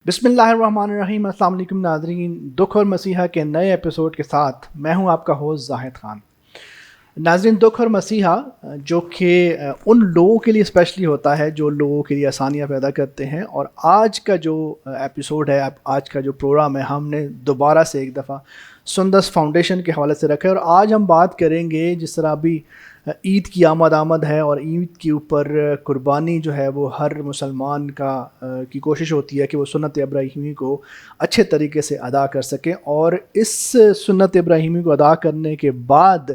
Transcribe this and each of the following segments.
بسم اللہ الرحمن الرحیم۔ السلام علیکم ناظرین، دکھ اور مسیحا کے نئے ایپیسوڈ کے ساتھ میں ہوں آپ کا ہوسٹ زاہد خان۔ ناظرین، دکھ اور مسیحا جو کہ ان لوگوں کے لیے اسپیشلی ہوتا ہے جو لوگوں کے لیے آسانیاں پیدا کرتے ہیں، اور آج کا جو ایپیسوڈ ہے، آج کا جو پروگرام ہے، ہم نے دوبارہ سے ایک دفعہ سندس فاؤنڈیشن کے حوالے سے رکھا ہے، اور آج ہم بات کریں گے جس طرح ابھی عید کی آمد ہے، اور عید کے اوپر قربانی جو ہے وہ ہر مسلمان کی کوشش ہوتی ہے کہ وہ سنت ابراہیمی کو اچھے طریقے سے ادا کر سکیں، اور اس سنت ابراہیمی کو ادا کرنے کے بعد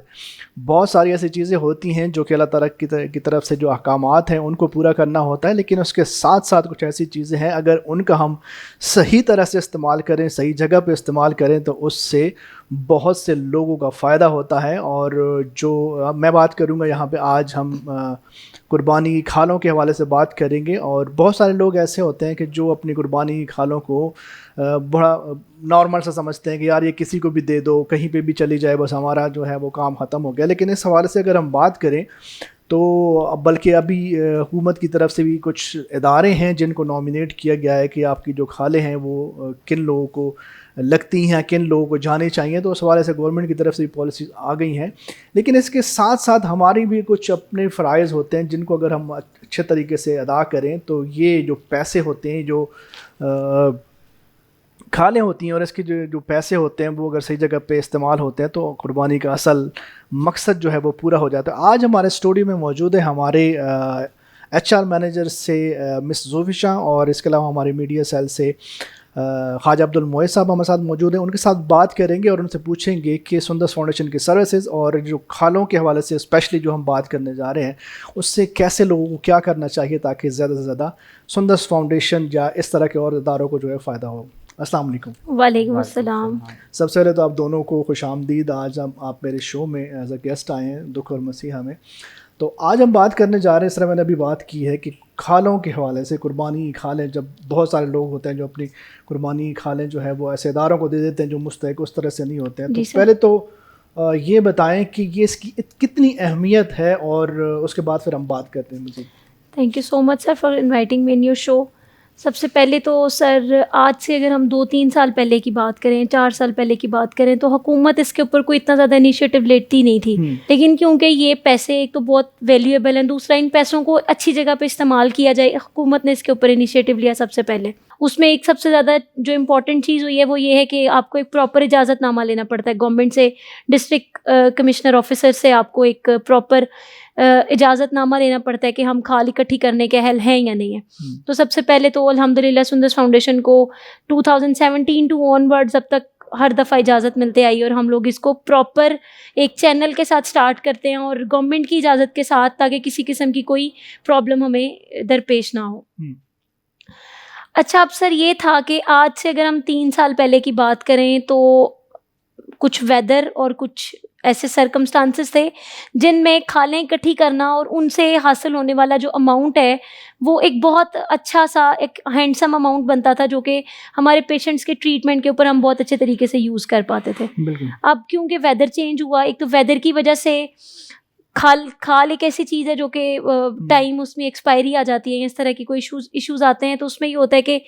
بہت ساری ایسی چیزیں ہوتی ہیں جو کہ اللہ تعالیٰ کی طرف سے جو احکامات ہیں ان کو پورا کرنا ہوتا ہے، لیکن اس کے ساتھ ساتھ کچھ ایسی چیزیں ہیں اگر ان کا ہم صحیح طرح سے استعمال کریں، صحیح جگہ پہ استعمال کریں، تو اس سے بہت سے لوگوں کا فائدہ ہوتا ہے۔ اور جو میں بات کروں گا یہاں پہ، آج ہم قربانی کی کھالوں کے حوالے سے بات کریں گے، اور بہت سارے لوگ ایسے ہوتے ہیں کہ جو اپنی قربانی کی کھالوں کو بڑا نارمل سا سمجھتے ہیں کہ یار یہ کسی کو بھی دے دو، کہیں پہ بھی چلی جائے، بس ہمارا جو ہے وہ کام ختم ہو گیا۔ لیکن اس حوالے سے اگر ہم بات کریں تو بلکہ ابھی حکومت کی طرف سے بھی کچھ ادارے ہیں جن کو نامینیٹ کیا گیا ہے کہ آپ کی جو کھالیں ہیں وہ کن لوگوں کو لگتی ہیں، کن لوگوں کو جانے چاہیے، تو اس حوالے سے گورنمنٹ کی طرف سے بھی پالیسیز آ گئی ہیں۔ لیکن اس کے ساتھ ساتھ ہماری بھی کچھ اپنے فرائض ہوتے ہیں جن کو اگر ہم اچھے طریقے سے ادا کریں تو یہ جو پیسے ہوتے ہیں، جو کھالیں ہوتی ہیں، اور اس کے جو پیسے ہوتے ہیں وہ اگر صحیح جگہ پہ استعمال ہوتے ہیں تو قربانی کا اصل مقصد جو ہے وہ پورا ہو جاتا ہے۔ آج ہمارے اسٹوڈیو میں موجود ہے ہمارے ایچ آر مینیجر سے مس زوفیشا، اور اس کے علاوہ ہمارے میڈیا سیل سے خواجہ عبد المعز صاحب ہمارے ساتھ موجود ہیں۔ ان کے ساتھ بات کریں گے اور ان سے پوچھیں گے کہ سندس فاؤنڈیشن کی سروسز اور جو کھالوں کے حوالے سے اسپیشلی جو ہم بات کرنے جا رہے ہیں اس سے کیسے لوگوں کو کیا کرنا چاہیے تاکہ زیادہ سے زیادہ سندس فاؤنڈیشن یا اس طرح کے اور اداروں کو جو ہے فائدہ ہو۔ السلام علیکم۔ وعلیکم السلام۔ سب سے پہلے تو آپ دونوں کو خوش آمدید۔ آج آپ میرے شو میں ایز اے گیسٹ آئے ہیں، دکھ اور مسیحا میں۔ تو آج ہم بات کرنے جا رہے ہیں، اس طرح میں نے ابھی بات کی ہے کہ کھالوں کے حوالے سے، قربانی کی کھالیں، جب بہت سارے لوگ ہوتے ہیں جو اپنی قربانی کی کھالیں جو ہے وہ ایسے اداروں کو دے دیتے ہیں جو مستحق اس طرح سے نہیں ہوتے ہیں، تو پہلے تو یہ بتائیں کہ یہ اس کی کتنی اہمیت ہے، اور اس کے بعد پھر ہم بات کرتے ہیں مزید۔ Thank you so much sir for inviting me in your show. سب سے پہلے تو سر آج سے اگر ہم 2-3 سال پہلے کی بات کریں، 4 سال پہلے کی بات کریں، تو حکومت اس کے اوپر کوئی اتنا زیادہ انیشیٹو لیتی نہیں تھی، لیکن کیونکہ یہ پیسے ایک تو بہت ویلیویبل ہیں، دوسرا ان پیسوں کو اچھی جگہ پہ استعمال کیا جائے، حکومت نے اس کے اوپر انیشیٹو لیا سب سے پہلے۔ اس میں ایک سب سے زیادہ جو امپورٹنٹ چیز ہوئی ہے وہ یہ ہے کہ آپ کو ایک پراپر اجازت نامہ لینا پڑتا ہے گورنمنٹ سے، ڈسٹرکٹ کمشنر آفیسر سے آپ کو ایک پراپر اجازت نامہ لینا پڑتا ہے کہ ہم کھال اکٹھی کرنے کے اہل ہیں یا نہیں ہیں۔ تو سب سے پہلے تو الحمدللہ سندس فاؤنڈیشن کو 2017 ٹو آن ورڈز اب تک ہر دفعہ اجازت ملتے آئی، اور ہم لوگ اس کو پراپر ایک چینل کے ساتھ سٹارٹ کرتے ہیں اور گورنمنٹ کی اجازت کے ساتھ، تاکہ کسی قسم کی کوئی پرابلم ہمیں درپیش نہ ہو۔ اچھا، اب سر یہ تھا کہ آج سے اگر ہم 3 سال پہلے کی بات کریں تو کچھ ویدر اور کچھ ایسے سرکمسٹانسز تھے جن میں کھالیں اکٹھی کرنا اور ان سے حاصل ہونے والا جو اماؤنٹ ہے وہ ایک بہت اچھا سا ایک ہینڈسم اماؤنٹ بنتا تھا، جو کہ ہمارے پیشنٹس کے ٹریٹمنٹ کے اوپر ہم بہت اچھے طریقے سے یوز کر پاتے تھے۔ اب کیونکہ ویدر چینج ہوا، ایک تو ویدر کی وجہ سے کھال ایک ایسی چیز ہے جو کہ ٹائم اس میں ایکسپائری آ جاتی ہے، اس طرح کی کوئی ایشوز آتے ہیں، تو اس میں یہ ہوتا ہے کہ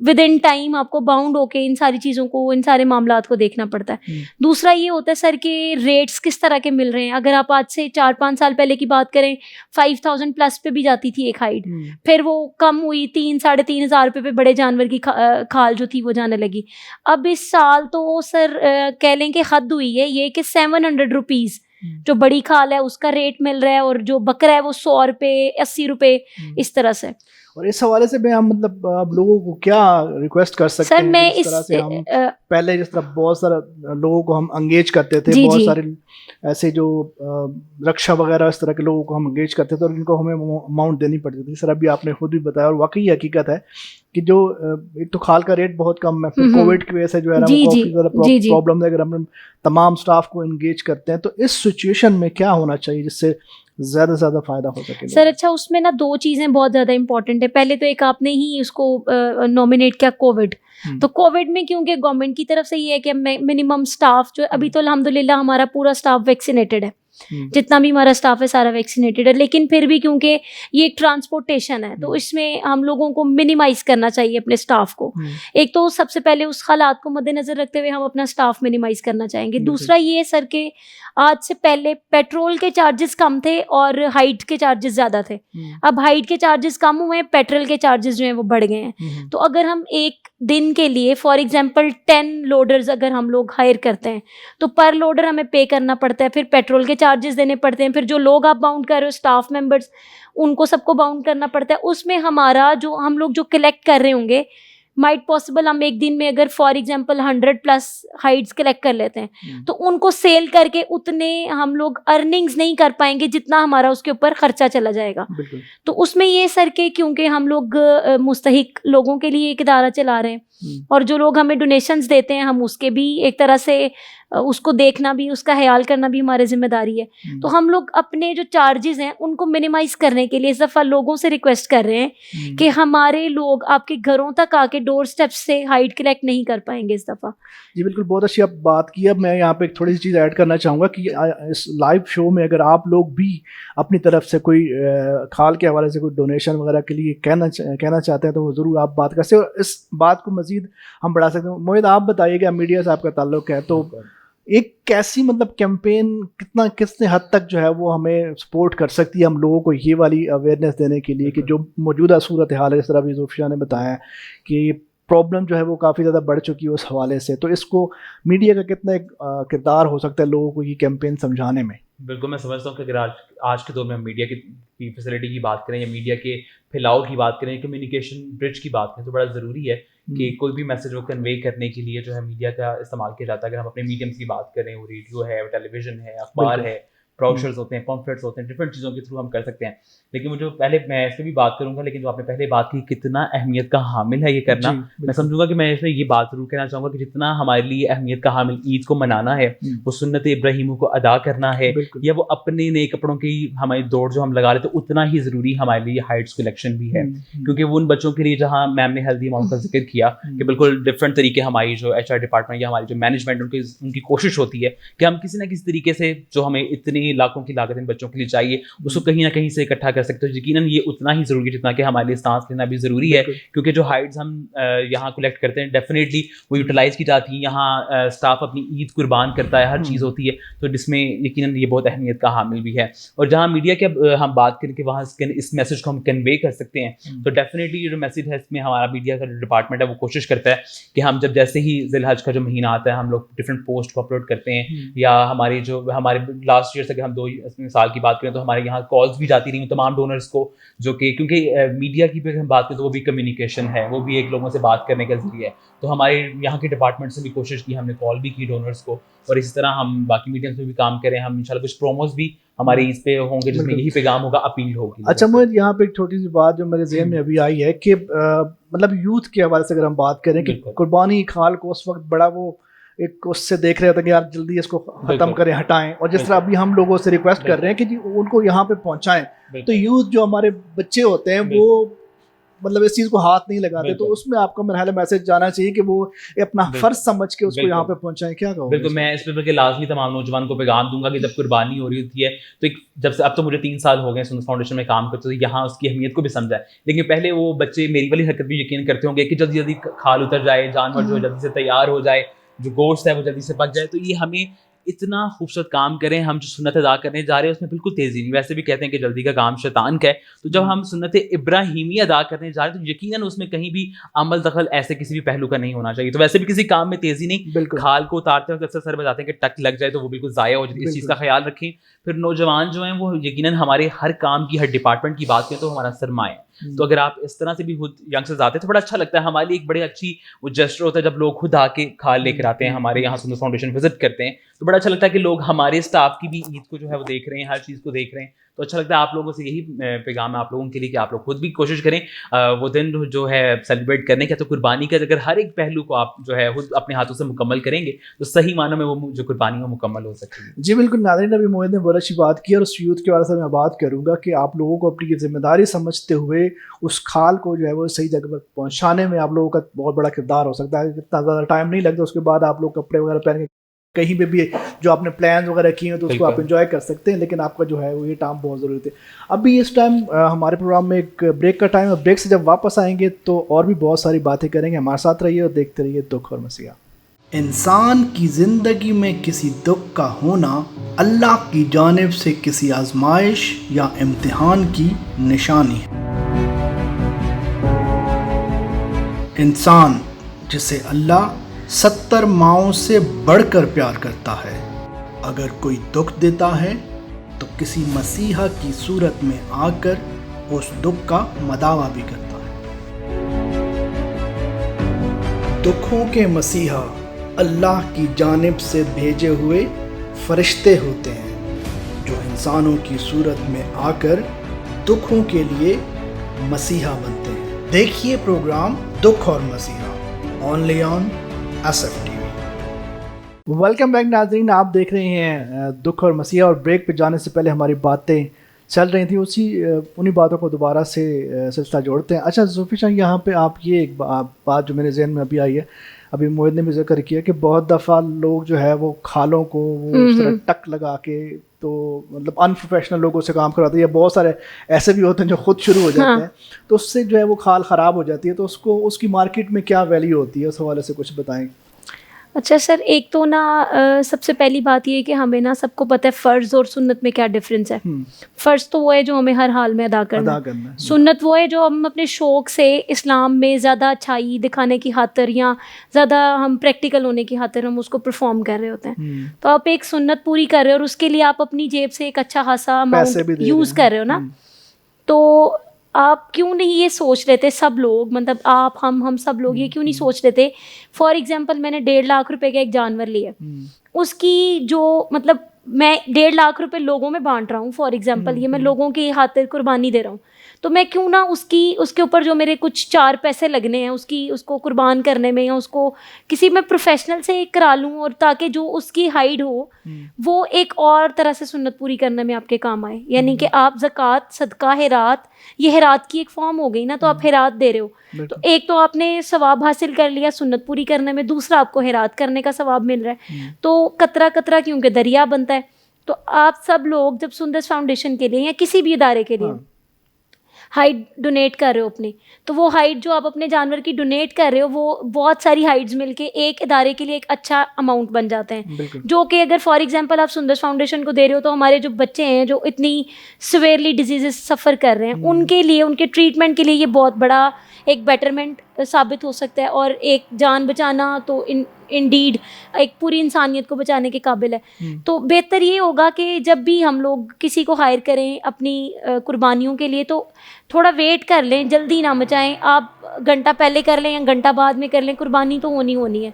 ود ان ٹائم آپ کو باؤنڈ ہو کے ان ساری چیزوں کو، ان سارے معاملات کو دیکھنا پڑتا ہے۔ دوسرا یہ ہوتا ہے سر کہ ریٹس کس طرح کے مل رہے ہیں۔ اگر آپ آج سے 4-5 سال پہلے کی بات کریں، 5000 پلس پہ بھی جاتی تھی ایک ہائٹ، پھر وہ کم ہوئی 3-3.5 روپے پہ بڑے جانور کی کھال جو تھی وہ جانے لگی۔ اب اس سال تو سر کہہ لیں کہ حد ہوئی ہے یہ کہ 700 روپیز جو بڑی کھال ہے اس کا ریٹ مل رہا ہے، اور جو بکرا ہے وہ 100 روپے 80 روپے اس طرح سے۔ اور اس حوالے سے میں ہم مطلب آپ لوگوں کو کیا ریکویسٹ کر سکتے ہیں؟ میں اس طرح سے ہم پہلے جس طرح بہت سارے لوگوں کو ہم انگیج کرتے تھے، بہت سارے ایسے جو رکشا وغیرہ اس طرح کے لوگوں کو ہم انگیج کرتے تھے اور ان کو ہمیں اماؤنٹ دینی پڑتی تھی۔ سر ابھی آپ نے خود بھی بتایا، اور واقعی حقیقت ہے کہ جو ایک تو کھال کا ریٹ بہت کم ہے، پھر کووڈ کی وجہ سے جو ہے نا کافی زیادہ پرابلم ہے۔ اگر ہم تمام سٹاف کو انگیج کرتے ہیں تو اس سچویشن میں کیا ہونا چاہیے جس سے زیادہ سے زیادہ فائدہ ہو سکے؟ سر اچھا، اس میں نا 2 چیزیں بہت زیادہ امپورٹنٹ ہے۔ پہلے تو ایک آپ نے ہی اس کو نومینیٹ کیا، کووڈ۔ تو کووڈ میں کیونکہ گورنمنٹ کی طرف سے یہ ہے کہ منیمم سٹاف جو ابھی تو الحمدللہ ہمارا پورا سٹاف ویکسینیٹڈ ہے، جتنا بھی ہمارا اسٹاف ہے سارا ویکسینیٹڈ ہے. لیکن پھر بھی کیونکہ یہ ایک ٹرانسپورٹیشن ہے تو اس میں ہم لوگوں کو منیمائز کرنا چاہیے اپنے اسٹاف کو. ایک تو سب سے پہلے اس حالات کو مد نظر رکھتے ہوئے ہم اپنا اسٹاف منیمائز کرنا چاہیں گے. دوسرا یہ سر کہ آج سے پہلے پیٹرول کے چارجز کم تھے اور ہائٹ کے چارجز زیادہ تھے. اب ہائٹ کے چارجز کم ہوئے ہیں, پیٹرول کے چارجز جو ہیں وہ بڑھ گئے ہیں. تو اگر ہم ایک دن کے لیے فار ایگزامپل 10 لوڈرز اگر ہم لوگ ہائر کرتے ہیں تو پر لوڈر ہمیں پے کرنا پڑتا ہے, پھر پیٹرول کے چارجز دینے پڑتے ہیں, پھر جو لوگ آپ باؤنڈ کر رہے ہو اسٹاف ممبرس ان کو سب کو باؤنڈ کرنا پڑتا ہے. اس میں ہمارا جو ہم لوگ جو کلیکٹ کر رہے ہوں گے مائٹ پاسبل ہم ایک دن میں اگر فار ایگزامپل 100+ ہائٹس کلیکٹ کر لیتے ہیں تو ان کو سیل کر کے اتنے ہم لوگ ارننگز نہیں کر پائیں گے جتنا ہمارا اس کے اوپر خرچہ چلا جائے گا. تو اس میں یہ سر کہ کیونکہ ہم لوگ مستحق لوگوں کے لیے ایک ادارہ چلا رہے ہیں اور جو لوگ ہمیں ڈونیشنز دیتے ہیں ہم اس کے بھی ایک طرح سے اس کو دیکھنا بھی, اس کا خیال کرنا بھی ہماری ذمہ داری ہے. تو ہم لوگ اپنے جو چارجز ہیں ان کو منیمائز کرنے کے لیے اس دفعہ لوگوں سے ریکویسٹ کر رہے ہیں کہ ہمارے لوگ آپ کے گھروں تک آ کے ڈور اسٹیپ سے ہائٹ کلیکٹ نہیں کر پائیں گے اس دفعہ. جی بالکل, بہت اچھی آپ بات کی. اب میں یہاں پہ ایک تھوڑی سی چیز ایڈ کرنا چاہوں گا کہ اس لائیو شو میں اگر آپ لوگ بھی اپنی طرف سے کوئی کھال کے حوالے سے کوئی ڈونیشن وغیرہ کے لیے کہنا چاہتے ہیں تو وہ ضرور آپ بات کر سکتے ہیں اور اس بات کو مزید ہم بڑھا سکتے ہیں. موہد آپ بتائیے کہ میڈیا سے آپ کا تعلق ہے تو ایک کیسی مطلب کیمپین کتنے حد تک جو ہے وہ ہمیں سپورٹ کر سکتی ہے ہم لوگوں کو یہ والی اویئرنیس دینے کے لیے کہ جو موجودہ صورت حال ہے, جس طرح ابھی ذوالفقار نے بتایا کہ یہ پرابلم جو ہے وہ کافی زیادہ بڑھ چکی ہے اس حوالے سے, تو اس کو میڈیا کا کتنا ایک کردار ہو سکتا ہے لوگوں کو یہ کیمپین سمجھانے میں؟ بالکل, میں سمجھتا ہوں کہ اگر آج کے دور میں ہم میڈیا کی فیسلٹی کی بات کریں یا میڈیا کے پھیلاؤ کی بات کریں, کمیونیکیشن برج کی بات کریں تو بڑا ضروری ہے کہ کوئی بھی میسج کو کنوے کرنے کے لیے جو ہے میڈیا کا استعمال کیا جاتا ہے. اگر ہم اپنے میڈیمس کی بات کریں, وہ ریڈیو ہے, ٹیلی ویژن ہے, اخبار ہے, براؤشرز ہوتے ہیں, پمفلیٹس ہوتے ہیں, ڈفرینٹ چیزوں کے تھرو ہم کر سکتے ہیں. لیکن جو پہلے میں اس پہ بھی بات کروں گا, لیکن جو آپ نے پہلے بات کی کتنا اہمیت کا حامل ہے یہ کرنا, میں سمجھوں گا کہ میں اس میں یہ بات ضرور کہنا چاہوں گا کہ جتنا ہمارے لیے اہمیت کا حامل عید کو منانا ہے, وہ سنت ابراہیم کو ادا کرنا ہے, یا وہ اپنے نئے کپڑوں کی ہماری دوڑ جو ہم لگا رہے تھے اتنا ہی ضروری ہمارے لیے ہائٹس کلیکشن بھی ہے. کیونکہ وہ ان بچوں کے لیے جہاں میم نے ہیلدی اماؤنٹ کا ذکر کیا کہ بالکل ڈفرینٹ طریقے ہماری جو HR ڈپارٹمنٹ یا ہماری جو مینجمنٹ ان کی کوشش ہوتی ہے کہ ہم کسی نہ کسی طریقے سے جو ہمیں اتنی لاکھوں کی لاگت بچوں کے لیے چاہیے اس کو کہیں نہ کہیں سے اکٹھا کر سکتے ہو. یقیناً یہ اتنا ہی ضروری ہے جتنا کہ ہمارے لیے سانس لینا بھی ضروری ہے, کیونکہ جو ہائٹس ہم یہاں کلیکٹ کرتے ہیں ڈیفینیٹلی وہ یوٹیلائز کی جاتی ہیں. یہاں اسٹاف اپنی عید قربان کرتا ہے, ہر چیز ہوتی ہے, تو جس میں یقیناً یہ بہت اہمیت کا حامل بھی ہے. اور جہاں میڈیا کے ہم بات کریں کہ وہاں اس میسج کو ہم کنوے کر سکتے ہیں, تو ڈیفینیٹلی یہ جو میسج ہے اس میں ہمارا میڈیا کا جو ڈپارٹمنٹ ہے وہ کوشش کرتا ہے کہ ہم جب جیسے ہی ذی الحج کا جو مہینہ آتا ہے ہم لوگ ڈفرینٹ پوسٹ کو اپلوڈ کرتے ہیں, یا ہماری جو ہمارے لاسٹ ایئر سے اگر ہم 2 سال کی بات کریں تو ہمارے یہاں کالز بھی جاتی رہی تمام ڈونرز کو, جو کہ کیونکہ میڈیا کی بھی ہم بات کریں تو وہ بھی کمیونیکیشن ہے, وہ بھی ایک لوگوں سے بات کرنے کا ذریعہ ہے. تو ہمارے یہاں کے ڈپارٹمنٹ سے بھی کوشش کی, ہم نے کال بھی کی ڈونرز کو, اور اسی طرح ہم باقی میڈیمس میں بھی کام کریں. ہم انشاءاللہ کچھ پروموز بھی ہمارے اس پہ ہوں گے جس میں یہی پیغام ہوگا, اپیل ہوگی. اچھا مجھے یہاں پہ ایک چھوٹی سی بات جو میرے ذہن میں ابھی آئی ہے کہ مطلب یوتھ کے حوالے سے اگر ہم بات کریں کہ قربانی کھال کو اس وقت بڑا وہ ایک اس سے دیکھ رہے ہوتے ہیں کہ آپ جلدی اس کو ختم کریں, ہٹائیں, اور جس طرح ابھی ہم لوگوں سے ریکویسٹ کر رہے ہیں کہ جی ان کو یہاں پہ پہنچائیں, تو یوتھ جو ہمارے بچے ہوتے ہیں وہ مطلب اس چیز کو ہاتھ نہیں لگاتے, تو اس میں آپ کا مرحلہ میسج جانا چاہیے کہ وہ اپنا فرض سمجھ کے اس کو یہاں پہ پہنچائیں. کیا کہو؟ بالکل, میں اس پہ لازمی تمام نوجوان کو پیغام دوں گا کہ جب قربانی ہو رہی ہوتی ہے تو جب سے اب تو مجھے 3 سال ہو گئے سنت فاؤنڈیشن میں کام کرتے, تو یہاں اس کی اہمیت کو بھی سمجھا ہے. لیکن پہلے وہ بچے میری والی حرکت بھی یقین کرتے ہوں گے کہ جلدی جلدی کھال اتر جائے, جانور جو جلدی سے تیار ہو جائے, جو گوشت ہے وہ جلدی سے پک جائے. تو یہ ہمیں اتنا خوبصورت کام کریں, ہم جو سنت ادا کرنے جا رہے ہیں اس میں بالکل تیزی نہیں. ویسے بھی کہتے ہیں کہ جلدی کا کام شیطان کا ہے, تو جب ہم سنت ابراہیمی ادا کرنے جا رہے ہیں تو یقیناً اس میں کہیں بھی عمل دخل ایسے کسی بھی پہلو کا نہیں ہونا چاہیے. تو ویسے بھی کسی کام میں تیزی نہیں, کھال کو اتارتے وقت اکثر سر بتاتے ہیں کہ ٹک لگ جائے تو وہ بالکل ضائع ہو جاتی ہے. اس چیز کا خیال رکھیں. پھر نوجوان جو ہیں وہ یقیناً ہمارے ہر کام کی, ہر ڈپارٹمنٹ کی بات کریں تو ہمارا سرمایہ ہے. تو اگر آپ اس طرح سے بھی خود ینگسٹرز آتے ہیں تو بڑا اچھا لگتا ہے. ہمارے لیے ایک بڑے اچھی وہ جسٹر ہوتا ہے جب لوگ خود آ کے کھال لے کر آتے ہیں, ہمارے یہاں سنت فاؤنڈیشن وزٹ کرتے ہیں, تو بڑا اچھا لگتا ہے کہ لوگ ہمارے اسٹاف کی بھی عید کو جو ہے وہ دیکھ رہے ہیں, ہر چیز کو دیکھ رہے ہیں. تو اچھا لگتا ہے. آپ لوگوں سے یہی پیغام ہے آپ لوگوں کے لیے کہ آپ لوگ خود بھی کوشش کریں وہ دن جو ہے سیلیبریٹ کرنے کا, تو قربانی کا اگر ہر ایک پہلو کو آپ جو ہے خود اپنے ہاتھوں سے مکمل کریں گے تو صحیح معنوں میں وہ جو قربانی وہ مکمل ہو سکتی ہے. جی بالکل ناظرین, ابھی موہد نے بہت اچھی بات کی, اور اس یوتھ کے بارے سے میں بات کروں گا کہ آپ لوگوں کو اپنی ذمہ داری سمجھتے ہوئے اس کھال کو جو ہے وہ صحیح جگہ پر پہنچانے میں آپ لوگوں کا بہت بڑا کردار ہو سکتا ہے. اتنا زیادہ ٹائم نہیں لگتا, اس کے بعد آپ لوگ کپڑے وغیرہ پہن کے کہیں پہ بھی جو آپ نے پلان وغیرہ کیے ہیں تو اس کو آپ انجوائے کر سکتے ہیں, لیکن آپ کا جو ہے وہ یہ ٹائم بہت ضروری تھے. ابھی اس ٹائم ہمارے پروگرام میں ایک بریک کا ٹائم ہے, بریک سے جب واپس آئیں گے تو اور بھی بہت ساری باتیں کریں گے. ہمارے ساتھ رہیے اور دیکھتے رہیے دکھ اور مسیحا. انسان کی زندگی میں کسی دکھ کا ہونا اللہ کی جانب سے کسی آزمائش یا امتحان کی نشانی ہے. انسان جسے اللہ 70 ماؤں سے بڑھ کر پیار کرتا ہے, اگر کوئی دکھ دیتا ہے تو کسی مسیحا کی صورت میں آ کر اس دکھ کا مداوع بھی کرتا ہے. دکھوں کے مسیحا اللہ کی جانب سے بھیجے ہوئے فرشتے ہوتے ہیں جو انسانوں کی صورت میں آ کر دکھوں کے لیے مسیحا بنتے ہیں. دیکھیے پروگرام دکھ اور مسیحا only on SFTV. Welcome back ناظرین, آپ دیکھ رہے ہیں دکھ اور مسیحا, اور بریک پہ جانے سے پہلے ہماری باتیں چل رہی تھیں, انہی باتوں کو دوبارہ سے سلسلہ جوڑتے ہیں. اچھا زلفی شاہ, یہاں پہ آپ یہ ایک بات جو میرے ذہن میں ابھی آئی ہے, ابھی موہد نے بھی ذکر کیا کہ بہت دفعہ لوگ جو ہے وہ کھالوں کو وہ اس طرح ٹک لگا کے تو مطلب انپروفیشنل لوگوں سے کام کرواتے ہیں, یا بہت سارے ایسے بھی ہوتے ہیں جو خود شروع ہو جاتے ہیں, تو اس سے جو ہے وہ کھال خراب ہو جاتی ہے. تو اس کی مارکیٹ میں کیا ویلیو ہوتی ہے, اس حوالے سے کچھ بتائیں. اچھا سر, ایک تو نا سب سے پہلی بات یہ ہے کہ ہمیں نا سب کو پتہ ہے فرض اور سنت میں کیا ڈفرینس ہے. فرض تو وہ ہے جو ہمیں ہر حال میں ادا کرنا ہے, سنت وہ ہے جو ہم اپنے شوق سے اسلام میں زیادہ اچھائی دکھانے کی خاطر یا زیادہ ہم پریکٹیکل ہونے کی خاطر ہم اس کو پرفارم کر رہے ہوتے ہیں. تو آپ ایک سنت پوری کر رہے ہو اور اس کے لیے آپ اپنی جیب سے ایک اچھا خاصا اماؤنٹ یوز کر رہے ہو نا, تو آپ کیوں نہیں یہ سوچ لیتے سب لوگ, مطلب آپ ہم سب لوگ یہ کیوں نہیں سوچ لیتے. فار ایگزامپل میں نے 1.5 لاکھ روپے کا ایک جانور لیا, اس کی جو مطلب میں 1.5 لاکھ روپے لوگوں میں بانٹ رہا ہوں, فار ایگزامپل یہ میں لوگوں کی خاطر قربانی دے رہا ہوں, تو میں کیوں نہ اس کے اوپر جو میرے کچھ 4 پیسے لگنے ہیں اس کو قربان کرنے میں, یا اس کو کسی میں پروفیشنل سے کرا لوں, اور تاکہ جو اس کی ہائیڈ ہو وہ ایک اور طرح سے سنت پوری کرنے میں آپ کے کام آئے. یعنی کہ آپ زکوٰۃ, صدقہ, ہیرات, یہ ہیرات کی ایک فارم ہو گئی نا, تو آپ ہیرات دے رہے ہو, تو ایک تو آپ نے ثواب حاصل کر لیا سنت پوری کرنے میں, دوسرا آپ کو ہیرات کرنے کا ثواب مل رہا ہے. تو قطرہ قطرہ کیونکہ دریا بنتا ہے. تو آپ سب لوگ جب سندس فاؤنڈیشن کے لیے یا کسی بھی ادارے کے لیے ہائٹ ڈونیٹ کر رہے ہو اپنی, تو وہ ہائٹ جو آپ اپنے جانور کی ڈونیٹ کر رہے ہو وہ بہت ساری ہائٹس مل کے ایک ادارے کے لیے ایک اچھا اماؤنٹ بن جاتے ہیں, جو کہ اگر فار ایگزامپل آپ سندس فاؤنڈیشن کو دے رہے ہو تو ہمارے جو بچے ہیں جو اتنی سویئرلی ڈیزیزز سفر کر رہے ہیں ان کے لیے, ان کے ٹریٹمنٹ کے لیے یہ بہت بڑا ایک بیٹرمنٹ ثابت ہو سکتا ہے, اور ایک جان بچانا تو انڈیڈ ایک پوری انسانیت کو بچانے کے قابل ہے. تو بہتر یہ ہوگا کہ جب بھی ہم لوگ کسی کو ہائر کریں اپنی قربانیوں کے لیے تو تھوڑا ویٹ کر لیں, جلدی نہ مچائیں. آپ گھنٹہ پہلے کر لیں یا گھنٹہ بعد میں کر لیں, قربانی تو ہونی ہے.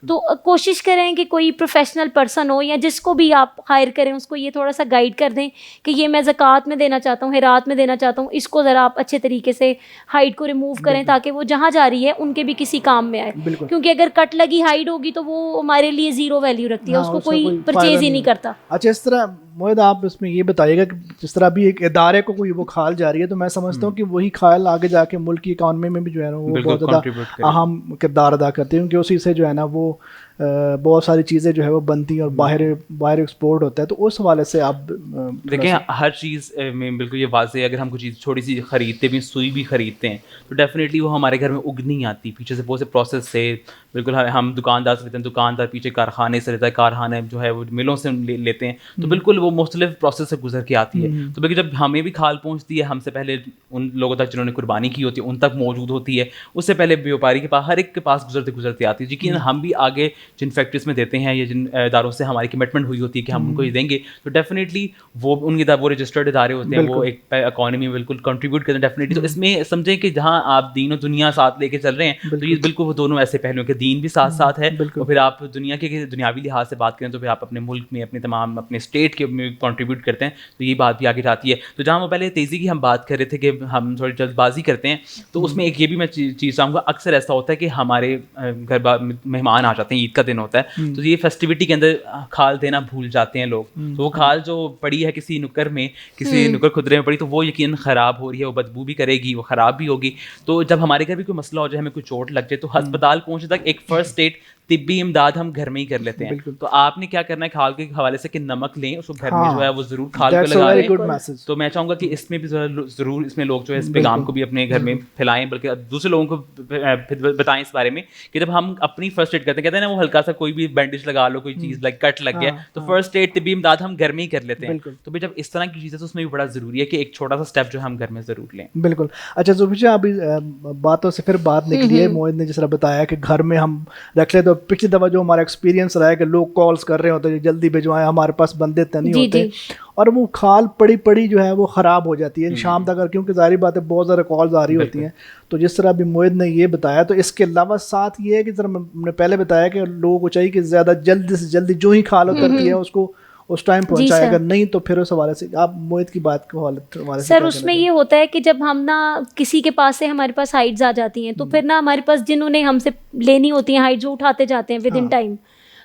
تو کوشش کریں کہ کوئی پروفیشنل پرسن ہو یا جس کو بھی آپ ہائر کریں اس کو یہ تھوڑا سا گائیڈ کر دیں کہ یہ میں زکوٰۃ میں دینا چاہتا ہوں, ہیرات میں دینا چاہتا ہوں, اس کو ذرا آپ اچھے طریقے سے ہائڈ کو ریموو کریں تاکہ وہ جہاں جا رہی ہے ان کے بھی کسی کام میں آئے. کیونکہ اگر کٹ لگی ہائڈ ہوگی تو وہ ہمارے لیے زیرو ویلیو رکھتی ہے, اس کو کوئی پرچیز ہی نہیں کرتا. اچھا اس طرح موہد آپ اس میں یہ بتائیے گا کہ جس طرح بھی ایک ادارے کو کوئی وہ کھال جا رہی ہے تو میں سمجھتا ہوں کہ وہی کھال آگے جا کے ملک کی اکانومی میں بھی جو ہے نا وہ بہت زیادہ اہم کردار ادا کرتی ہے, کیونکہ اسی سے جو ہے نا وہ بہت ساری چیزیں جو ہے وہ بنتی ہیں اور باہر ایکسپورٹ ہوتا ہے. تو اس حوالے سے آپ دیکھیں ہر چیز میں بالکل یہ واضح ہے, اگر ہم کوئی چیز چھوٹی سی خریدتے بھی, سوئی بھی خریدتے ہیں تو ڈیفینیٹلی وہ ہمارے گھر میں اگ نہیں آتی, پیچھے سے بہت سے پروسیس سے. بالکل ہم دکاندار سے لیتے ہیں, دکاندار پیچھے کارخانے سے لیتا ہے, کارخانے جو ہے وہ ملوں سے لیتے ہیں, تو بالکل وہ مختلف پروسیس سے گزر کے آتی ہے. تو بالکل جب ہمیں بھی کھال پہنچتی ہے, ہم سے پہلے ان لوگوں تک جنہوں نے قربانی کی ہوتی ہے ان تک موجود ہوتی ہے, اس سے پہلے بیوپاری کے پاس ہر ایک کے پاس گزرتے آتی ہے. یقیناً ہم بھی آگے جن فیکٹریز میں دیتے ہیں یا جن اداروں سے ہماری کمٹمنٹ ہوئی ہوتی ہے کہ ہم ان کو یہ دیں گے, تو ڈیفینیٹلی وہ ان کے وہ رجسٹرڈ ادارے ہوتے ہیں, وہ ایک اکانومی میں بالکل کنٹریبیوٹ کرتے ہیں ڈیفینیٹلی. تو اس میں سمجھیں کہ جہاں آپ دین و دنیا ساتھ لے کے چل رہے ہیں تو یہ بالکل وہ دونوں ایسے پہلو کہ دین بھی ساتھ ساتھ ہے, اور پھر آپ دنیا کے دنیاوی لحاظ سے بات کریں تو پھر آپ اپنے ملک میں اپنے تمام اپنے اسٹیٹ کے میں کنٹریبیوٹ کرتے ہیں, تو یہ بات بھی آگے جاتی ہے. تو جہاں وہ پہلے تیزی کی ہم بات کر رہے تھے کہ ہم تھوڑی جلد بازی کرتے ہیں, تو اس میں ایک یہ بھی میں چیز چاہوں گا, اکثر ایسا ہوتا ہے کہ ہمارے گھر مہمان آ جاتے ہیں, عید کا دن ہوتا ہے, تو یہ فیسٹیوٹی کے اندر کھال دینا بھول جاتے ہیں لوگ. تو وہ کھال جو پڑی ہے کسی نکر میں, کسی نکر خدرے میں پڑی, تو وہ یقیناً خراب ہو رہی ہے, وہ بدبو بھی کرے گی, وہ خراب بھی ہوگی. تو جب ہمارے گھر بھی کوئی مسئلہ ہو جائے, ہمیں کوئی چوٹ لگ جائے, تو ہسپتال پہنچنے تک ایک فرسٹ ایڈ طبی امداد ہم گھر میں ہی کر لیتے ہیں. تو آپ نے کیا کرنا ہے کھال کے حوالے سے کہ نمک لیں, اس کو گھر میں جو ہے وہ ضرور کھال پہ لگا لیں. تو میں چاہوں گا کہ اس میں بھی ضرور اس میں لوگ جو ہے اس پیغام کو بھی اپنے گھر میں پھیلائیں, بلکہ دوسرے لوگوں کو بتائیں اس بارے میں کہ جب ہم اپنی فرسٹ ایڈ کرتے ہیں, کہتے ہیں نا وہ ہلکا سا کوئی بھی بینڈیج لگا لو, کوئی چیز لائک کٹ لگ گیا, تو فرسٹ ایڈ طبی امداد ہم گھر میں ہی کر لیتے ہیں. تو جب اس طرح کی چیزیں تو اس میں بھی بڑا ضروری ہے کہ ایک چھوٹا سا اسٹیپ جو ہم گھر میں ضرور لیں. بالکل. اچھا زوفیشا, ابھی باتوں سے پھر بات نکلی ہے, موہد نے جس طرح بتایا کہ گھر میں ہم رکھ لیں, تو پچھلی دفعہ جو ہمارا ایکسپیرینس رہا ہے کہ لوگ کالس کر رہے ہوتے ہیں جلدی بھجوائیں, ہمارے پاس بندے نہیں ہوتے, اور وہ کھال پڑی جو ہے وہ خراب ہو جاتی ہے شام تک, کیونکہ ظاہری بات ہے بہت زیادہ کالز آ رہی ہوتی ہیں. تو جس طرح ابھی موہد نے یہ بتایا, تو اس کے علاوہ ساتھ یہ ہے کہ ذرا ہم نے پہلے بتایا کہ لوگوں کو چاہیے کہ زیادہ جلدی سے جلدی جو ہی کھال اترتی ہے اس کو اس ٹائم پہنچائے, اگر نہیں تو پھر اس حوالے سے آپ موہد کی بات کے حوالے سے. سر اس میں یہ ہوتا ہے کہ جب ہم نا کسی کے پاس سے ہمارے پاس ہائٹس آ جاتی ہیں, تو پھر نا ہمارے پاس جنہوں نے ہم سے لینی ہوتی ہیں ہائٹ, جو اٹھاتے جاتے ہیں ود ان ٹائم,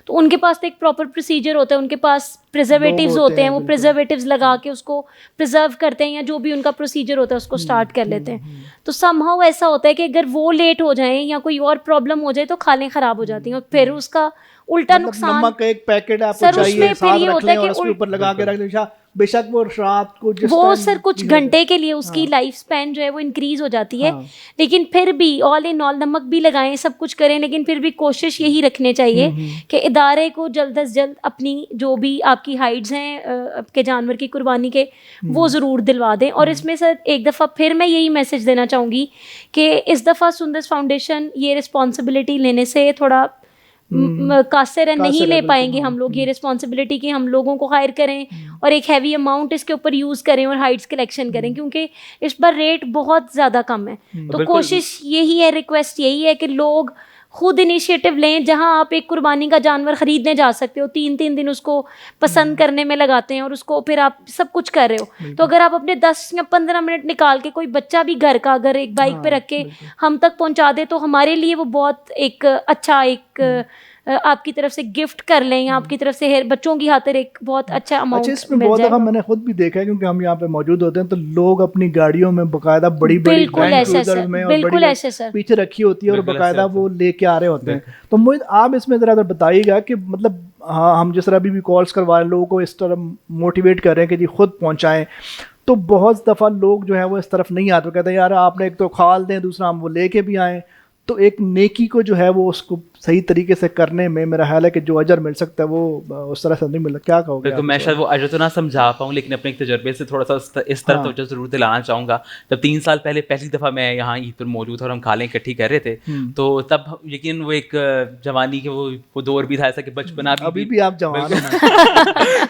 تو ان کے پاس تو ایک پراپر پروسیجر ہوتا ہے, ان کے پاس پریزرویٹیوز ہوتے ہیں, وہ پریزرویٹیوز لگا کے اس کو پریزرو کرتے ہیں, یا جو بھی ان کا پروسیجر ہوتا ہے اس کو اسٹارٹ کر لیتے ہیں. تو سم ہاؤ ایسا ہوتا ہے کہ اگر وہ لیٹ ہو جائیں یا کوئی اور پرابلم ہو جائے تو کھالیں خراب ہو جاتی ہیں, اور پھر اس کا الٹا نقصان. نمک کا ایک پیکٹ آپ کو چاہیے ساتھ رکھ لیں اور اس کے اوپر لگا کے رکھ لیں, بے شک وہ رات کو وہ سر کچھ گھنٹے کے لیے اس کی لائف اسپین جو ہے وہ انکریز ہو جاتی ہے, لیکن پھر بھی آل ان آل نمک بھی لگائیں, سب کچھ کریں, لیکن پھر بھی کوشش یہی رکھنے چاہیے کہ ادارے کو جلد از جلد اپنی جو بھی آپ کی ہائٹس ہیں آپ کے جانور کی قربانی کے, وہ ضرور دلوا دیں. اور اس میں سر ایک دفعہ پھر میں یہی میسج دینا چاہوں گی کہ اس دفعہ سندس فاؤنڈیشن یہ رسپانسبلٹی لینے سے تھوڑا قاصر نہیں لے پائیں گے ہم لوگ یہ رسپانسبلٹی کہ ہم لوگوں کو ہائر کریں اور ایک ہیوی اماؤنٹ اس کے اوپر یوز کریں اور ہائٹس کلیکشن کریں, کیونکہ اس پر ریٹ بہت زیادہ کم ہے. تو کوشش یہی ہے, ریکویسٹ یہی ہے کہ لوگ خود انیشیٹو لیں. جہاں آپ ایک قربانی کا جانور خریدنے جا سکتے ہو, 3 دن اس کو پسند کرنے میں لگاتے ہیں اور اس کو پھر آپ سب کچھ کر رہے ہو, تو اگر آپ اپنے 10 یا 15 منٹ نکال کے کوئی بچہ بھی گھر کا اگر ایک بائک پہ رکھ کے ہم تک پہنچا دے, تو ہمارے لیے وہ بہت ایک اچھا ایک آپ کی طرف سے گفٹ کر لیں, یا آپ کی طرف سے بچوں کی خاطر ایک بہت اچھا اماؤنٹ. اس میں بہت دفعہ میں نے خود بھی دیکھا ہے, کیونکہ ہم یہاں پہ موجود ہوتے ہیں, تو لوگ اپنی گاڑیوں میں باقاعدہ بڑی بالکل ایسے سر پیچھے رکھی ہوتی ہے اور باقاعدہ وہ لے کے آ رہے ہوتے ہیں. تو مجھے آپ اس میں ذرا بتائیے گا کہ مطلب ہاں ہم جس طرح بھی کالس کروا رہے ہیں, لوگوں کو اس طرح موٹیویٹ کر رہے ہیں کہ جی خود پہنچائیں, تو بہت دفعہ لوگ جو ہے وہ اس طرف نہیں آتے, کہتے ہیں یار آپ نے ایک تو کھال دیں, دوسرا ہم وہ لے کے بھی آئیں. تو ایک نیکی کو جو ہے وہ اس کو صحیح طریقے سے کرنے میں میرا خیال ہے کہ جو اجر مل سکتا ہے وہ اس طرح سے نہیں ملتا. کیا کہو گے؟ میں شاید وہ اجر تو نہ سمجھا پاؤں, لیکن اپنے ایک تجربے سے تھوڑا سا اس طرح توجہ ضرور دلانا چاہوں گا. جب 3 سال پہلے پہلی دفعہ میں یہاں عید پر موجود تھا اور ہم کھالیں اکٹھی کر رہے تھے, تو تب یقین وہ ایک جوانی کے وہ دور بھی تھا ایسا کہ بچپنا ابھی بھی آپ جوان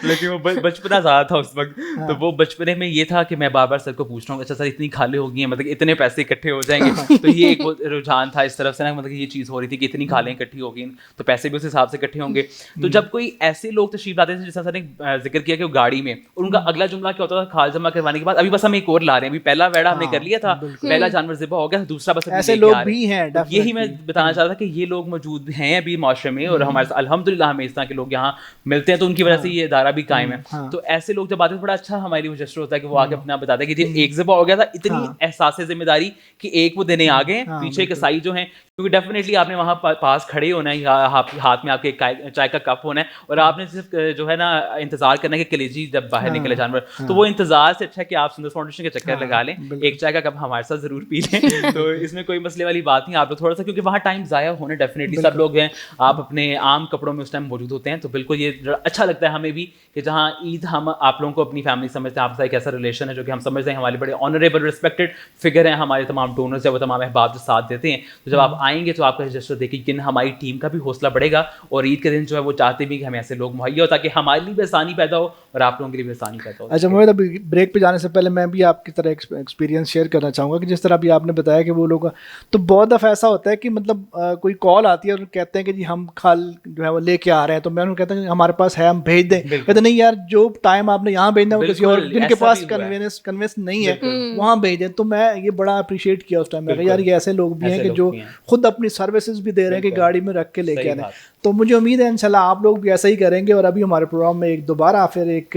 لیکن وہ بچپنا زیادہ تھا اس وقت. تو وہ بچپنے میں یہ تھا کہ میں بار بار سر کو پوچھ رہا ہوں, اچھا سر اتنی کھالیں ہو گئی ہیں, مطلب اتنے پیسے اکٹھے ہو جائیں گے. تو یہ ایک رجحان تھا اس طرف سے نا, مطلب یہ چیز ہو رہی تھی کہ اتنی کھالیں اکٹھی ہو گئی تو پیسے بھی اس حساب سے اکٹھے ہوں گے. تو جب کوئی ایسے لوگ تشریف لاتے تھے, جیسا سر نے ذکر کیا کہ وہ گاڑی میں, اور ان کا اگلا جملہ کیا ہوتا تھا, کھال جمع کروانے کے بعد ابھی بس ہم ایک اور لا رہے ہیں, ابھی پہلا ویڑا ہم نے کر لیا تھا, پہلا جانور ذبح ہو گیا, دوسرا بس ایسے لوگ بھی ہیں. یہی میں بتانا چاہتا تھا کہ یہ لوگ موجود ہیں ابھی معاشرے میں, اور ہمارے الحمدللہ ہمیں اس طرح کے لوگ یہاں ملتے ہیں, تو ان کی وجہ سے یہ ادارہ بھی قائم ہے. تو ایسے لوگ جب آتے ہیں, بڑا اچھا ہمارے لیے جسٹر ہوتا ہے کہ وہ آگے اپنا بتاتے ہیں کہ جی ایک ذبح ہو گیا تھا, اتنی احساس ذمہ داری کہ ایک وہ دینے آ گئے, پیچھے کسائی جو ہیں, کیونکہ ڈیفینیٹلی آپ نے وہاں پاس کھڑے ہونا ہے, ہاتھ میں آپ کے چائے کا کپ ہونا ہے, اور آپ نے صرف جو ہے نا انتظار کرنا ہے کہ کلیجی جب باہر نکلے جانور. تو وہ انتظار سے اچھا کہ آپ سندس فاؤنڈیشن کے چکر لگا لیں, ایک چائے کا کپ ہمارے ساتھ ضرور پی لیں. تو اس میں کوئی مسئلے والی بات نہیں. آپ لوگ تھوڑا سا, کیونکہ وہاں ٹائم ضائع ہونے ڈیفینیٹلی سب لوگ ہیں, آپ اپنے عام کپڑوں میں اس ٹائم موجود ہوتے ہیں, تو بالکل یہ اچھا لگتا ہے ہمیں بھی کہ جہاں عید ہم آپ لوگوں کو اپنی فیملی سمجھتے ہیں, آپ سے ایک ایسا ریلیشن ہے جو کہ ہم سمجھتے ہیں ہمارے بڑے آنریبل رسپیکٹڈ فگر ہیں, ہمارے تمام ڈونرز ہیں, وہ تمام احباب جو ساتھ دیتے ہیں. تو جب آپ آئیں گے تو آپ کا رجسٹر دیکھیں کہ ہماری ٹیم کا بھی حوصلہ بڑھے گا, اور عید کے دن جو ہے وہ چاہتے بھی کہ ہمیں ایسے لوگ مہیا ہو تاکہ ہمارے لیے بھی آسانی پیدا ہو اور آپ لوگوں کے لیے بھی آسانی پیدا ہو. اچھا موہد, ابھی بریک پہ جانے سے پہلے میں بھی آپ کی طرح ایکسپیرینس شیئر کرنا چاہوں گا کہ جس طرح ابھی آپ نے بتایا کہ وہ لوگ, تو بہت دفعہ ایسا ہوتا ہے کہ مطلب کوئی کال آتی ہے اور کہتے ہیں کہ جی ہم کھال جو ہے وہ لے کے آ رہے ہیں, تو میں انہوں کہتا ہوں کہ ہمارے پاس ہے, ہم بھیج دیں. کہتے نہیں یار, جو ٹائم آپ نے یہاں بھیجنا ہے وہ کسی اور جن کے پاس کنوینس نہیں ہے وہاں بھیج دیں. تو میں یہ بڑا اپریشیٹ کیا اس ٹائم میں, یار یہ ایسے لوگ بھی ہیں کہ جو خود اپنی سروسز بھی دے رہے ہیں کہ گاڑی میں رکھ کے لے کے آ رہے ہیں. تو مجھے امید ہے انشاءاللہ آپ لوگ بھی ایسا ہی کریں گے. اور ابھی ہمارے پروگرام میں ایک دوبارہ پھر ایک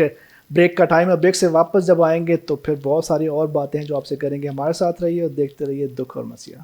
بریک کا ٹائم ہے, بریک سے واپس جب آئیں گے تو پھر بہت ساری اور باتیں ہیں جو آپ سے کریں گے. ہمارے ساتھ رہیے اور دیکھتے رہیے دکھ اور مسیحا.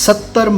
70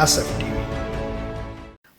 SF TV।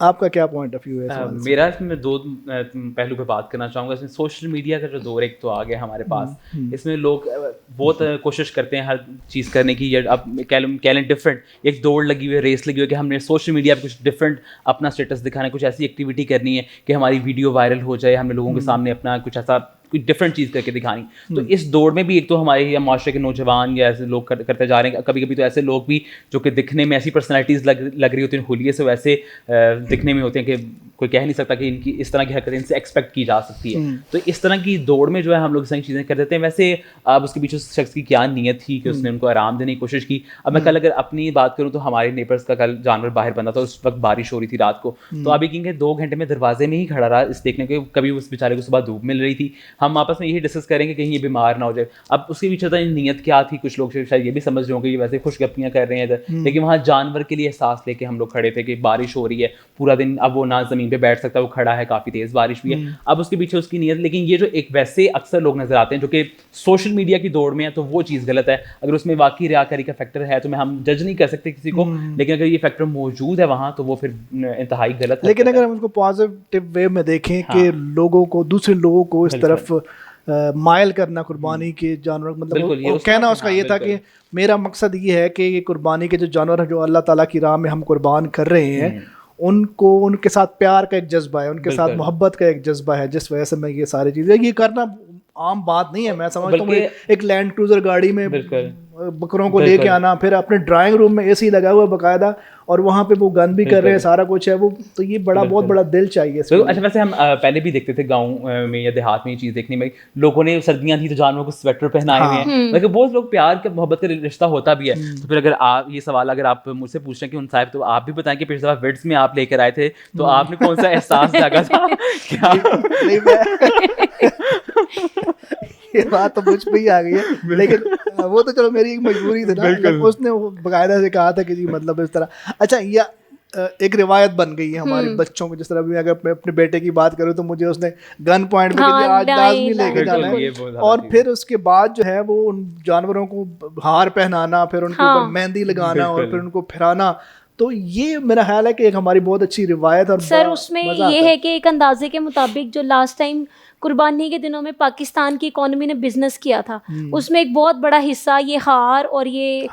آپ کا کیا پوائنٹ آف ویو ہے؟ میرا اس میں 2 پہلو پہ بات کرنا چاہوں گا. اس میں سوشل میڈیا کا جو دور ایک تو آ گیا ہمارے پاس, اس میں لوگ بہت کوشش کرتے ہیں ہر چیز کرنے کی. اب کہہ لیں ڈفرینٹ, ایک دوڑ لگی ہوئی ہے, ریس لگی ہوئی ہے کہ ہم نے سوشل میڈیا پہ کچھ ڈفرینٹ اپنا اسٹیٹس دکھانا ہے, کچھ ایسی ایکٹیویٹی کرنی ہے کہ ہماری ویڈیو وائرل ہو جائے, ہم نے لوگوں کے سامنے اپنا کچھ ایسا کوئی ڈفرینٹ چیز کر کے دکھانی. تو اس دوڑ میں بھی ایک تو ہمارے یا معاشرے کے نوجوان یا ایسے لوگ کرتے جا رہے ہیں. کبھی کبھی تو ایسے لوگ بھی جو کہ دکھنے میں ایسی پرسنالٹیز لگ رہی ہوتی ہیں, حلیے سے ویسے دکھنے میں ہوتے ہیں کہ کوئی کہہ نہیں سکتا کہ ان کی اس طرح کی حرکتیں ان سے ایکسپیکٹ کی جا سکتی ہے. تو اس طرح کی دوڑ میں جو ہے ہم لوگ صحیح چیزیں کر دیتے ہیں. ویسے اب اس کے پیچھے اس شخص کی کیا نیت تھی کہ اس نے ان کو آرام دینے کی کوشش کی. اب میں کل اگر اپنی بات کروں تو ہمارے نیبرس کا کل جانور باہر بندہ تھا, اس وقت بارش ہو رہی تھی رات کو. تو اب یہ کہ 2 گھنٹے میں دروازے میں ہی کھڑا رہا اس دیکھنے کے, کبھی اس بیچارے کو صبح دھوپ مل رہی تھی. ہم آپس میں یہی ڈسکس کریں گے کہیں یہ بیمار نہ ہو جائے. اب اس کے پیچھے نیت کیا تھی, کچھ لوگ شاید یہ بھی سمجھ رہے ہوں کہ یہ ویسے خوش گپیاں کر رہے ہیں ادھر, لیکن وہاں جانور کے لیے احساس لے کے ہم لوگ کھڑے تھے کہ بارش ہو رہی ہے پورا دن. اب وہ نہ زمین پہ بیٹھ سکتا, وہ کھڑا ہے, کافی تیز بارش بھی ہے. اب اس کے پیچھے اس کی نیت. لیکن یہ جو ایک ویسے اکثر لوگ نظر آتے ہیں جو کہ سوشل میڈیا کی دوڑ میں ہے, تو وہ چیز غلط ہے. اگر اس میں واقعی ریاکاری کا فیکٹر ہے تو ہم جج نہیں کر سکتے کسی کو, لیکن اگر یہ فیکٹر موجود ہے وہاں تو وہ پھر انتہائی غلط ہے. لیکن اگر ہم اس کو پازیٹیو وے میں دیکھیں کہ لوگوں کو, دوسرے لوگوں کو اس طرف مائل کرنا قربانی کے جانور, مطلب کہنا اس کا یہ تھا کہ میرا مقصد یہ ہے کہ یہ قربانی کے جو جانور ہیں جو اللہ تعالیٰ کی راہ میں ہم قربان کر رہے ہیں, ان کو ان کے ساتھ پیار کا ایک جذبہ ہے, ان کے ساتھ محبت کا ایک جذبہ ہے, جس وجہ سے میں یہ ساری چیزیں, یہ کرنا عام بات نہیں ہے. میں سمجھتا ہوں ایک لینڈ کروزر گاڑی میں بکروں کو لے کے آنا, پھر اپنے ڈرائنگ روم میں اے سی لگا ہوا باقاعدہ, اور وہاں پہ وہ گن بھی کر رہے ہیں, سارا کچھ ہے وہ, تو یہ بہت بڑا دل چاہیے. اچھا ویسے ہم پہلے بھی دیکھتے تھے گاؤں میں یا دیہات میں یہ چیز دیکھنے میں, لوگوں نے سردیاں تھیں تو جانوروں کو سویٹر پہنائے ہوئے ہیں, لیکن بہت لوگ پیار کا محبت کا رشتہ ہوتا بھی ہے. تو پھر اگر آپ یہ سوال اگر آپ مجھ سے پوچھ رہے ہیں کہ ان صاحب تو آپ بھی بتائیں کہ پچھلی دفعہ وڈس میں آپ لے کر آئے تھے تو آپ نے کون سا احساس جاگا تھا؟ یہ بات تو مجھ پہ ہی آ گئی ہے, لیکن وہ تو چلو میری ایک مجبوری تھی نا, اس نے باقاعدہ سے کہا تھا کہ جی مطلب اس طرح. اچھا یہ ایک روایت بن گئی ہے ہمارے بچوں کو, جس طرح بھی اگر میں اپنے بیٹے کی بات کروں تو مجھے اس نے گن پوائنٹ پہ آج لازمی لے کے جانا ہے, اور پھر اس کے بعد جو ہے وہ ان جانوروں کو ہار پہنانا, پھر ان کے اوپر مہندی لگانا, اور پھر ان کو پھرانا. تو یہ میرا خیال ہے کہ ایک ہماری بہت اچھی روایت. اور سر اس میں یہ ہے کہ ایک اندازے کے مطابق جو لاسٹ ٹائم قربانی کے دنوں میں پاکستان کی اکانومی نے بزنس کیا تھا, اس میں ایک بہت بڑا حصہ یہ ہار اور یہ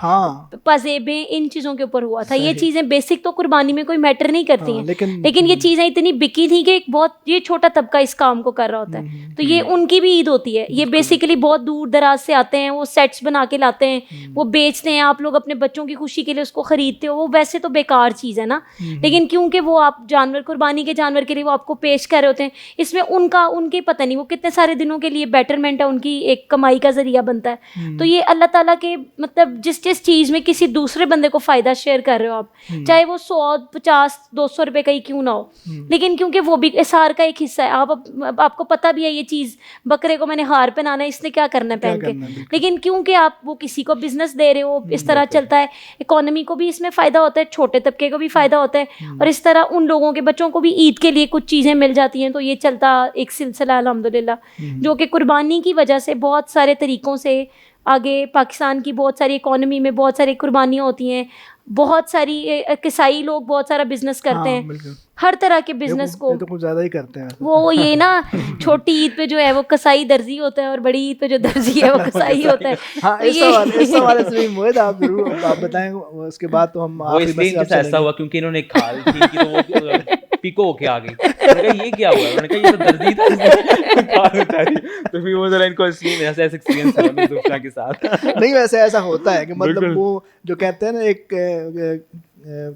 پزیبیں ان چیزوں کے اوپر ہوا تھا. یہ چیزیں بیسک تو قربانی میں کوئی میٹر نہیں کرتی ہیں, لیکن یہ چیزیں اتنی بکی تھیں کہ ایک بہت یہ چھوٹا طبقہ اس کام کو کر رہا ہوتا ہے. تو یہ ان کی بھی عید ہوتی ہے. یہ بیسیکلی بہت دور دراز سے آتے ہیں, وہ سیٹس بنا کے لاتے ہیں, وہ بیچتے ہیں. آپ لوگ اپنے بچوں کی خوشی کے لیے اس کو خریدتے ہو, وہ ویسے تو بیکار چیز ہے نا, لیکن کیونکہ وہ آپ جانور قربانی کے جانور کے لیے وہ آپ کو پیش کر رہے ہوتے ہیں, اس میں ان کے پتہ نہیں وہ کتنے سارے دنوں کے لیے بیٹرمنٹ ہے, ان کی ایک کمائی کا ذریعہ بنتا ہے. تو یہ اللہ تعالیٰ کے مطلب جس چیز میں کسی دوسرے بندے کو فائدہ شیئر کر رہے ہو آپ, چاہے وہ 100 50 200 روپے کا ہی کیوں نہ ہو, لیکن کیونکہ وہ بھی اثار کا ایک حصہ ہے. آپ کو پتہ بھی ہے یہ چیز, بکرے کو میں نے ہار پہنانا ہے, اس نے کیا کرنا ہے پہن کے, لیکن کیونکہ آپ وہ کسی کو بزنس دے رہے ہو, اس طرح چلتا ہے. اکانومی کو بھی اس میں فائدہ ہوتا ہے, چھوٹے طبقے کو بھی فائدہ ہوتا ہے, اور اس طرح ان لوگوں کے بچوں کو بھی عید کے لیے کچھ چیزیں مل جاتی ہیں. تو یہ چلتا ایک سلسلہ الحمدللہ, جو کہ قربانی کی وجہ سے بہت سارے طریقوں سے آگے پاکستان کی بہت ساری اکانومی میں بہت ساری قربانیاں ہوتی ہیں. بہت ساری کسائی لوگ بہت سارا بزنس کرتے ہیں, ہر طرح کے بزنس کو تو کچھ زیادہ ہی کرتے ہیں. وہ یہ نا چھوٹی عید پہ جو ہے وہ کسائی درزی ہوتا ہے, اور بڑی عید پہ جو درزی ہے وہ کسائی ہوتا ہے. ہاں اس حوالے سے بھی موید آپ ضرور آپ بتائیں, اس کے بعد تو ہم ایسا ہوا کیونکہ انہوں نے کھال تھی کہ تو وہ پیکو ہو کے آ گئی. یہ کیا ہوا, انہوں نے کہا یہ تو درزی تھا, تو پھر وہ ذرا ان کو ایسا ایکسپیرینس ہوا دوسرا کے ساتھ. نہیں ویسے ایسا ہوتا ہے کہ مطلب وہ جو کہتے ہیں نا ایک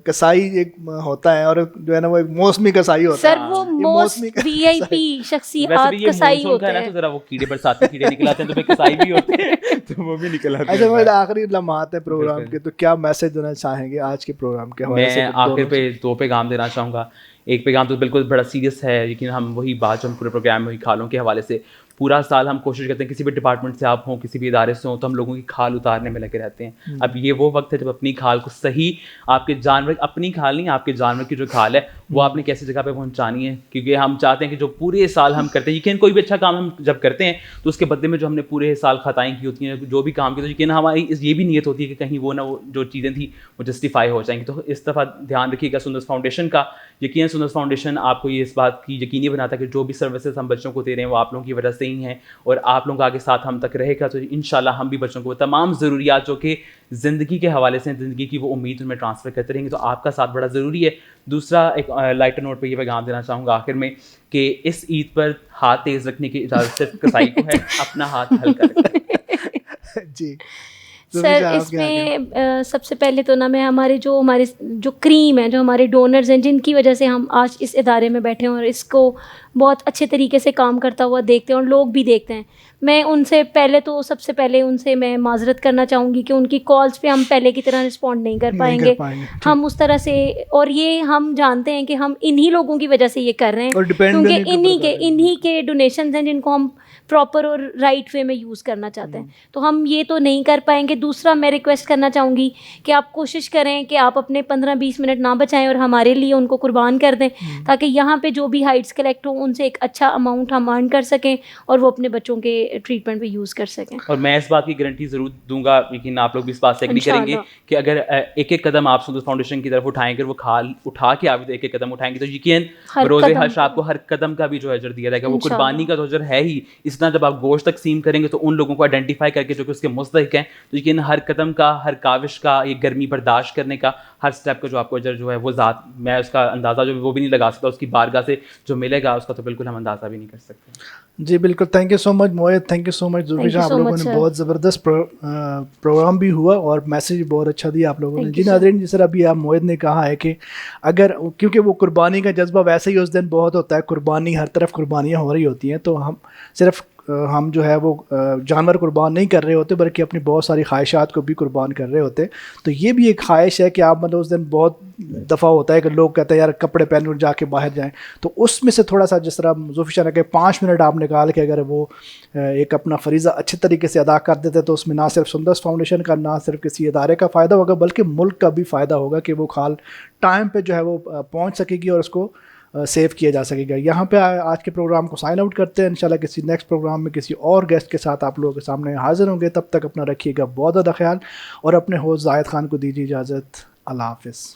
کسائی ایک ہوتا ہے, اور جو ہے نا وہ ایک موسمی کسائی ہوتا ہے. سر وہ موسٹ وی آئی پی شخصیات کسائی ہوتے ہیں. تو ذرا وہ کیڑے برسات میں کیڑے نکل آتے ہیں تو پھر کسائی بھی ہوتے ہیں, تو وہ بھی نکل آتے ہیں. اچھا میرے آخری لمحات ہیں پروگرام کے, تو کیا میسج دینا چاہیں گے آج کے پروگرام کے حوالے سے؟ میں آخر پہ 2 پیغام دینا چاہوں گا. ایک پیغام تو بالکل بڑا سیریس ہے, لیکن ہم وہی بات جو ہم پورے پروگرام میں ہوئی کھالوں کے حوالے سے پورا سال ہم کوشش کرتے ہیں کسی بھی ڈپارٹمنٹ سے آپ ہوں, کسی بھی ادارے سے ہوں, تو ہم لوگوں کی کھال اتارنے میں لگے رہتے ہیں. اب یہ وہ وقت ہے جب اپنی کھال کو صحیح, آپ کے جانور, اپنی کھال نہیں, آپ کے جانور کی جو کھال ہے وہ آپ نے کیسی جگہ پہ پہنچانی ہے, کیونکہ ہم چاہتے ہیں کہ جو پورے سال ہم کرتے ہیں, یقین کوئی بھی اچھا کام ہم جب کرتے ہیں تو اس کے بدلے میں جو ہم نے پورے سال خطائیں کی ہوتی ہیں, جو بھی کام کیا, تو یقین ہماری یہ بھی نیت ہوتی ہے کہ کہیں وہ نہ وہ جو چیزیں تھیں وہ جسٹیفائی ہو جائیں گی. تو اس دفعہ دھیان رکھیے گا سندس فاؤنڈیشن کا. یقین سندس فاؤنڈیشن آپ کو یہ اس بات کی یقینی بناتا ہے کہ جو بھی سروسز ہم بچوں کو دے رہے ہیں وہ آپ لوگوں کی وجہ سے ہی ہیں, اور آپ لوگوں کا آگے ساتھ ہم تک رہے گا. تو انشاءاللہ ہم بھی بچوں کو تمام ضروریات جو کہ زندگی کے حوالے سے, زندگی کی وہ امید ان میں ٹرانسفر کرتے رہیں گے. تو آپ کا ساتھ بڑا ضروری ہے. دوسرا ایک لائٹر نوٹ پہ یہ پیغام دینا چاہوں گا آخر میں کہ اس عید پر ہاتھ تیز رکھنے کی اجازت صرف کسائی کو ہے, اپنا ہاتھ ہلکا رکھیں. جی سر اس میں سب سے پہلے تو نا میں ہمارے جو کریم ہیں, جو ہمارے ڈونرز ہیں, جن کی وجہ سے ہم آج اس ادارے میں بیٹھے ہیں اور اس کو بہت اچھے طریقے سے کام کرتا ہوا دیکھتے ہیں اور لوگ بھی دیکھتے ہیں, میں ان سے پہلے تو سب سے پہلے ان سے میں معذرت کرنا چاہوں گی کہ ان کی کالز پہ ہم پہلے کی طرح رسپونڈ نہیں کر پائیں گے. ہم اس طرح سے, اور یہ ہم جانتے ہیں کہ ہم انہی لوگوں کی وجہ سے یہ کر رہے ہیں, کیونکہ انہی کے ڈونیشنز ہیں جن کو ہم پراپر اور رائٹ وے میں یوز کرنا چاہتے ہیں. تو ہم یہ تو نہیں کر پائیں گے. دوسرا میں ریکویسٹ کرنا چاہوں گی کہ آپ کوشش کریں کہ آپ اپنے 15-20 منٹ نہ بچائیں اور ہمارے لیے ان کو قربان کر دیں, تاکہ یہاں پہ جو بھی ہائٹس کلیکٹ ہوں ان سے ایک اچھا اماؤنٹ ہم ارن کر سکیں اور وہ اپنے بچوں کے ٹریٹمنٹ پہ یوز کر سکیں. اور میں اس بات کی گارنٹی ضرور دوں گا, لیکن آپ لوگ بھی اس بات سے ایگری کریں گے کہ اگر ایک ایک قدم آپ سندس فاؤنڈیشن کی طرف اٹھائیں گے, وہ کھال اٹھا کے آپ ایک ایک قدم اٹھائیں گے, تو یقین روز حشر آپ کو ہر قدم کا بھی جو اجر دیا جائے گا. وہ قربانی کا تو اجر ہے ہی, اس طرح جب آپ گوشت تقسیم کریں گے تو ان لوگوں کو آئیڈینٹیفائی کر کے جو کہ اس کے مستحق ہیں, تو یقین ہر قدم کا, ہر کاوش کا, یہ گرمی برداشت کرنے کا, ہر اسٹیپ کا جو آپ کو اجر جو ہے وہ ذات, میں اس کا اندازہ جو وہ بھی نہیں لگا سکتا, اس کی بارگاہ سے جو ملے گا اس کا تو بالکل ہم اندازہ بھی نہیں کر سکتے. جی بالکل, thank you so much Moid, thank you so much Zofi جان, آپ لوگوں نے بہت زبردست پروگرام بھی ہوا اور میسیج بہت اچھا دیا آپ لوگوں نے. جی ناظرین, جس طرح ابھی آپ موید نے کہا ہے کہ اگر, کیونکہ وہ قربانی کا جذبہ ویسے ہی اس دن بہت ہوتا ہے, قربانی ہر طرف قربانیاں ہو رہی ہوتی ہیں, تو ہم جو ہے وہ جانور قربان نہیں کر رہے ہوتے بلکہ اپنی بہت ساری خواہشات کو بھی قربان کر رہے ہوتے. تو یہ بھی ایک خواہش ہے کہ آپ مطلب اس دن بہت دفعہ ہوتا ہے کہ لوگ کہتے ہیں یار کپڑے پہن جا کے باہر جائیں, تو اس میں سے تھوڑا سا جس طرح زوفی شاہ نے کہ 5 منٹ آپ نکال کے اگر وہ ایک اپنا فریضہ اچھے طریقے سے ادا کر دیتے تو اس میں نہ صرف سندس فاؤنڈیشن کا, نہ صرف کسی ادارے کا فائدہ ہوگا بلکہ ملک کا بھی فائدہ ہوگا کہ وہ کھال ٹائم پہ جو ہے وہ پہنچ سکے گی اور اس کو سیو کیا جا سکے گا. یہاں پہ آج کے پروگرام کو سائن آؤٹ کرتے ہیں. انشاءاللہ کسی نیکسٹ پروگرام میں کسی اور گیسٹ کے ساتھ آپ لوگوں کے سامنے حاضر ہوں گے. تب تک اپنا رکھیے گا بہت زیادہ خیال اور اپنے ہوسٹ زاہد خان کو دیجیے اجازت. اللہ حافظ.